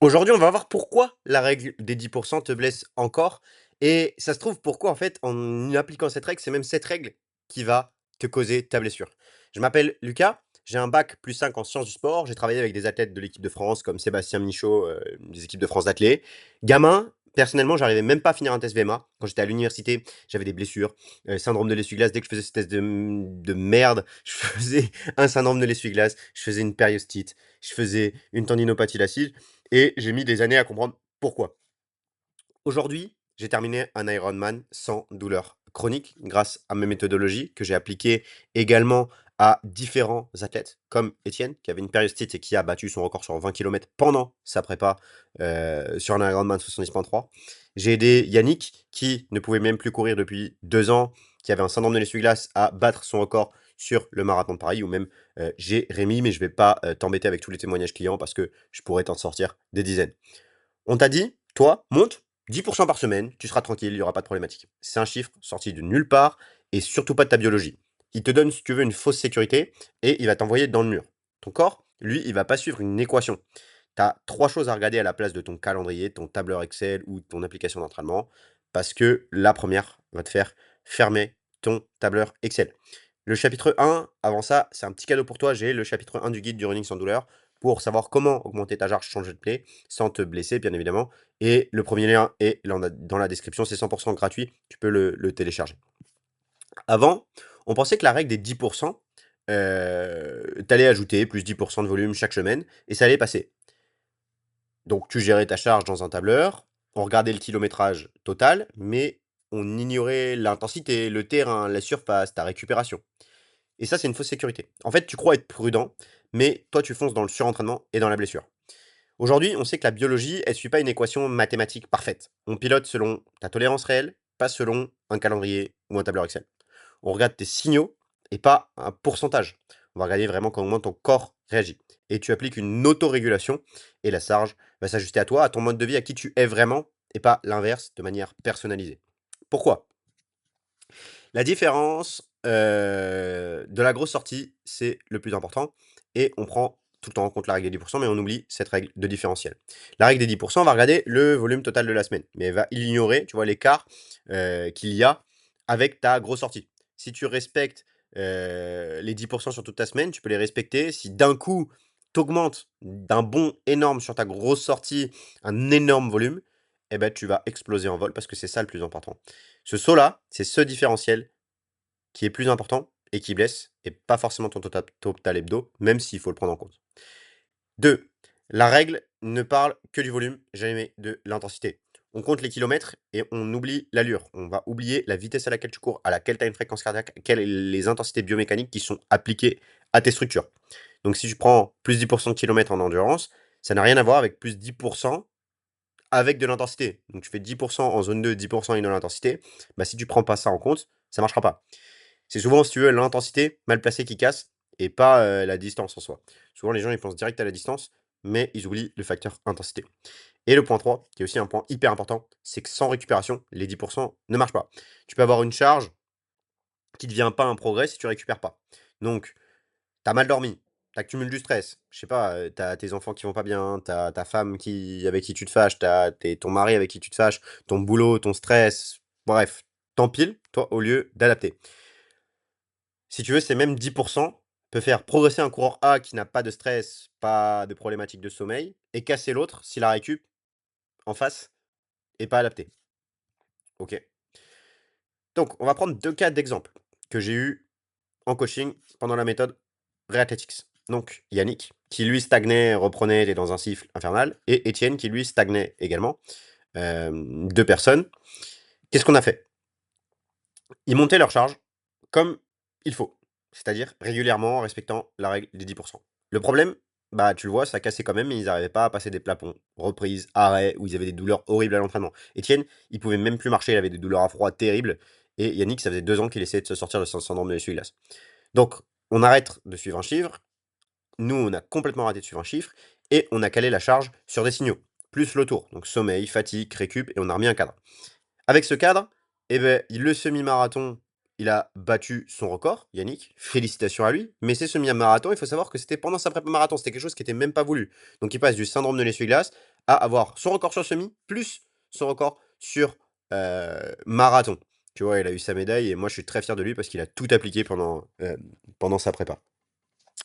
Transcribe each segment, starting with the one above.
Aujourd'hui, on va voir pourquoi la règle des 10 te blesse encore et ça se trouve pourquoi en fait en appliquant cette règle, c'est même cette règle qui va te causer ta blessure. Je m'appelle Lucas, j'ai un bac +5 en sciences du sport, j'ai travaillé avec des athlètes de l'équipe de France comme Sébastien Michaud, des équipes de France d'athlé. Gamin, personnellement, j'arrivais même pas à finir un test VMA. Quand j'étais à l'université, j'avais des blessures, syndrome de l'essuie-glace. Dès que je faisais ce test de merde, je faisais un syndrome de l'essuie-glace, je faisais une périostite, je faisais une tendinopathie lacile et j'ai mis des années à comprendre pourquoi. Aujourd'hui, j'ai terminé un Ironman sans douleur chronique grâce à mes méthodologies que j'ai appliquées également à différents athlètes, comme Étienne, qui avait une périostite et qui a battu son record sur 20 kilomètres pendant sa prépa sur un Ironman 70.3. J'ai aidé Yannick, qui ne pouvait même plus courir depuis 2 ans, qui avait un syndrome de l'essuie-glace, à battre son record sur le marathon de Paris, ou même j'ai Rémi, mais je vais pas t'embêter avec tous les témoignages clients parce que je pourrais t'en sortir des dizaines. On t'a dit, toi, monte 10% par semaine, tu seras tranquille, il n'y aura pas de problématique. C'est un chiffre sorti de nulle part et surtout pas de ta biologie. Il te donne, si tu veux, une fausse sécurité et il va t'envoyer dans le mur. Ton corps, lui, il va pas suivre une équation. Tu as trois choses à regarder à la place de ton calendrier, ton tableur Excel ou ton application d'entraînement parce que la première va te faire fermer ton tableur Excel. Le chapitre 1, avant ça, c'est un petit cadeau pour toi. J'ai le chapitre 1 du guide du running sans douleur pour savoir comment augmenter ta charge, changer de play sans te blesser, bien évidemment. Et le premier lien est dans la description, c'est 100% gratuit. Tu peux le télécharger. Avant, on pensait que la règle des 10%, t'allais ajouter plus 10% de volume chaque semaine et ça allait passer. Donc tu gérais ta charge dans un tableur, on regardait le kilométrage total, mais on ignorait l'intensité, le terrain, la surface, ta récupération. Et ça, c'est une fausse sécurité. En fait, tu crois être prudent, mais toi, tu fonces dans le surentraînement et dans la blessure. Aujourd'hui, on sait que la biologie, elle ne suit pas une équation mathématique parfaite. On pilote selon ta tolérance réelle, pas selon un calendrier ou un tableur Excel. On regarde tes signaux et pas un pourcentage. On va regarder vraiment comment ton corps réagit. Et tu appliques une autorégulation et la charge va s'ajuster à toi, à ton mode de vie, à qui tu es vraiment et pas l'inverse de manière personnalisée. Pourquoi? La différence de la grosse sortie, c'est le plus important et on prend tout le temps en compte la règle des 10 mais on oublie cette règle de différentiel. La règle des 10 va regarder le volume total de la semaine, mais elle va ignorer, tu vois, l'écart, qu'il y a avec ta grosse sortie. Si tu respectes, les 10 sur toute ta semaine, tu peux les respecter. Si d'un coup, tu augmentes d'un bond énorme sur ta grosse sortie, un énorme volume, eh ben, tu vas exploser en vol parce que c'est ça le plus important. Ce saut-là, c'est ce différentiel qui est plus important et qui blesse et pas forcément ton total hebdo, même s'il faut le prendre en compte. 2, la règle ne parle que du volume, jamais de l'intensité. On compte les kilomètres et on oublie l'allure. On va oublier la vitesse à laquelle tu cours, à laquelle tu as une fréquence cardiaque, quelles sont les intensités biomécaniques qui sont appliquées à tes structures. Donc si tu prends plus 10% de kilomètres en endurance, ça n'a rien à voir avec plus 10% avec de l'intensité. Donc tu fais 10% en zone 2, 10% avec de l'intensité. Bah, si tu prends pas ça en compte, ça marchera pas. C'est souvent, si tu veux, l'intensité mal placée qui casse et pas la distance en soi. Souvent, les gens, ils pensent direct à la distance, mais ils oublient le facteur intensité. Et le point 3, qui est aussi un point hyper important, c'est que sans récupération, les 10% ne marchent pas. Tu peux avoir une charge qui ne devient pas un progrès si tu récupères pas. Donc, tu as mal dormi, tu accumules du stress, je sais pas, tu as tes enfants qui vont pas bien, tu as ta femme avec qui tu te fâches, tu as ton mari avec qui tu te fâches, ton boulot, ton stress, bref, t'empiles, toi, au lieu d'adapter. Si tu veux, ces mêmes 10% peut faire progresser un coureur A qui n'a pas de stress, pas de problématique de sommeil, et casser l'autre si la récup en face est pas adaptée. OK. Donc, on va prendre 2 cas d'exemple que j'ai eu en coaching pendant la méthode Reathletics. Donc, Yannick, qui lui stagnait, reprenait, était dans un cycle infernal, et Étienne, qui lui stagnait également. 2 personnes. Qu'est-ce qu'on a fait? Ils montaient leur charge comme il faut, c'est-à-dire régulièrement en respectant la règle des 10%. Le problème, bah, tu le vois, ça cassait quand même, mais ils n'arrivaient pas à passer des plafonds. Reprise, arrêt, où ils avaient des douleurs horribles à l'entraînement. Étienne, il pouvait même plus marcher, il avait des douleurs à froid terribles. Et Yannick, ça faisait 2 ans qu'il essayait de se sortir de son syndrome de l'essuie-glace. Donc, on arrête de suivre un chiffre. Nous, on a complètement arrêté de suivre un chiffre et on a calé la charge sur des signaux, plus le tour. Donc, sommeil, fatigue, récup, et on a remis un cadre. Avec ce cadre, eh ben, le semi-marathon, il a battu son record, Yannick, félicitations à lui, mais ces semi-marathons, il faut savoir que c'était pendant sa prépa marathon, c'était quelque chose qui était même pas voulu. Donc il passe du syndrome de l'essuie-glace à avoir son record sur semi, plus son record sur marathon. Tu vois, il a eu sa médaille et moi je suis très fier de lui parce qu'il a tout appliqué pendant sa prépa.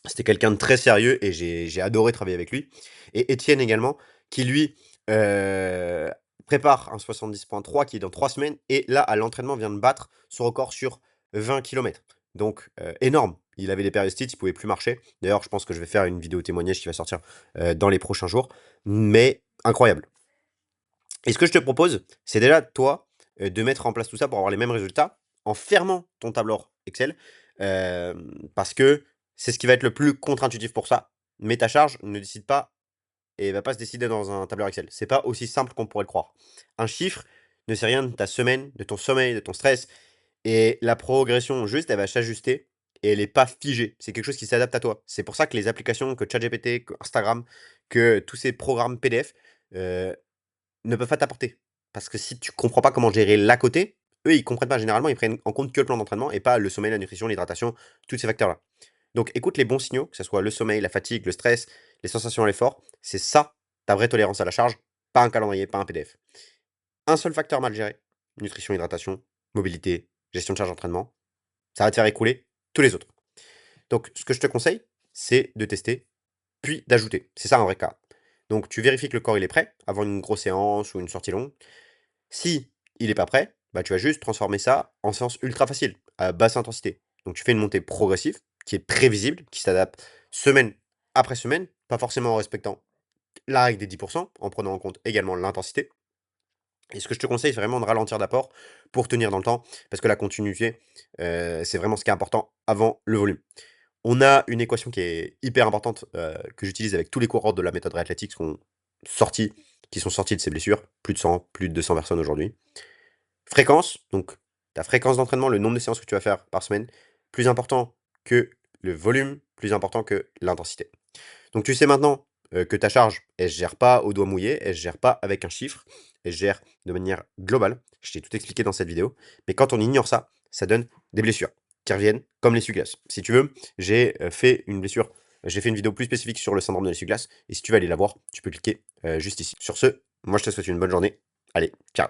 C'était quelqu'un de très sérieux et j'ai adoré travailler avec lui. Et Étienne également, qui lui heu, prépare un 70,3 qui est dans 3 semaines et là, à l'entraînement, vient de battre son record sur 20 kilomètres. Donc énorme. Il avait des périostites, il pouvait plus marcher. D'ailleurs, je pense que je vais faire une vidéo témoignage qui va sortir dans les prochains jours, mais incroyable. Et ce que je te propose, c'est déjà toi, de mettre en place tout ça pour avoir les mêmes résultats, en fermant ton tableur Excel, parce que c'est ce qui va être le plus contre-intuitif pour ça. Mais ta charge ne décide pas et va pas se décider dans un tableur Excel. C'est pas aussi simple qu'on pourrait le croire. Un chiffre ne sait rien de ta semaine, de ton sommeil, de ton stress et la progression juste, elle va s'ajuster et elle est pas figée. C'est quelque chose qui s'adapte à toi. C'est pour ça que les applications, que ChatGPT, que Instagram, que tous ces programmes PDF, heu ne peuvent pas t'apporter. Parce que si tu comprends pas comment gérer l'à côté, eux, ils comprennent pas. Généralement, ils prennent en compte que le plan d'entraînement et pas le sommeil, la nutrition, l'hydratation, tous ces facteurs-là. Donc écoute les bons signaux, que ce soit le sommeil, la fatigue, le stress, les sensations à l'effort. C'est ça ta vraie tolérance à la charge, pas un calendrier, pas un PDF. Un seul facteur mal géré, nutrition, hydratation, mobilité, gestion de charge d'entraînement, ça va te faire écrouler tous les autres. Donc ce que je te conseille, c'est de tester, puis d'ajouter. C'est ça un vrai cas. Donc tu vérifies que le corps il est prêt avant une grosse séance ou une sortie longue. Si il est pas prêt, bah, tu vas juste transformer ça en séance ultra facile, à basse intensité. Donc tu fais une montée progressive, qui est prévisible, qui s'adapte semaine après semaine, pas forcément en respectant la règle des 10 en prenant en compte également l'intensité. Et ce que je te conseille, c'est vraiment de ralentir d'apport pour tenir dans le temps, parce que la continuité, c'est vraiment ce qui est important avant le volume. On a une équation qui est hyper importante, que j'utilise avec tous les coureurs de la méthode Reathletics sorti qui sont sortis de ces blessures, plus de 100, plus de 200 personnes aujourd'hui. Fréquence, donc ta fréquence d'entraînement, le nombre de séances que tu vas faire par semaine, plus important que le volume, plus important que l'intensité. Donc tu sais maintenant que ta charge, elle se gère pas au doigt mouillé, elle se gère pas avec un chiffre, elle se gère de manière globale. Je t'ai tout expliqué dans cette vidéo. Mais quand on ignore ça, ça donne des blessures qui reviennent comme l'essuie-glace. Si tu veux, j'ai fait une vidéo plus spécifique sur le syndrome de l'essuie-glace. Et si tu veux aller la voir, tu peux cliquer juste ici. Sur ce, moi je te souhaite une bonne journée. Allez, ciao.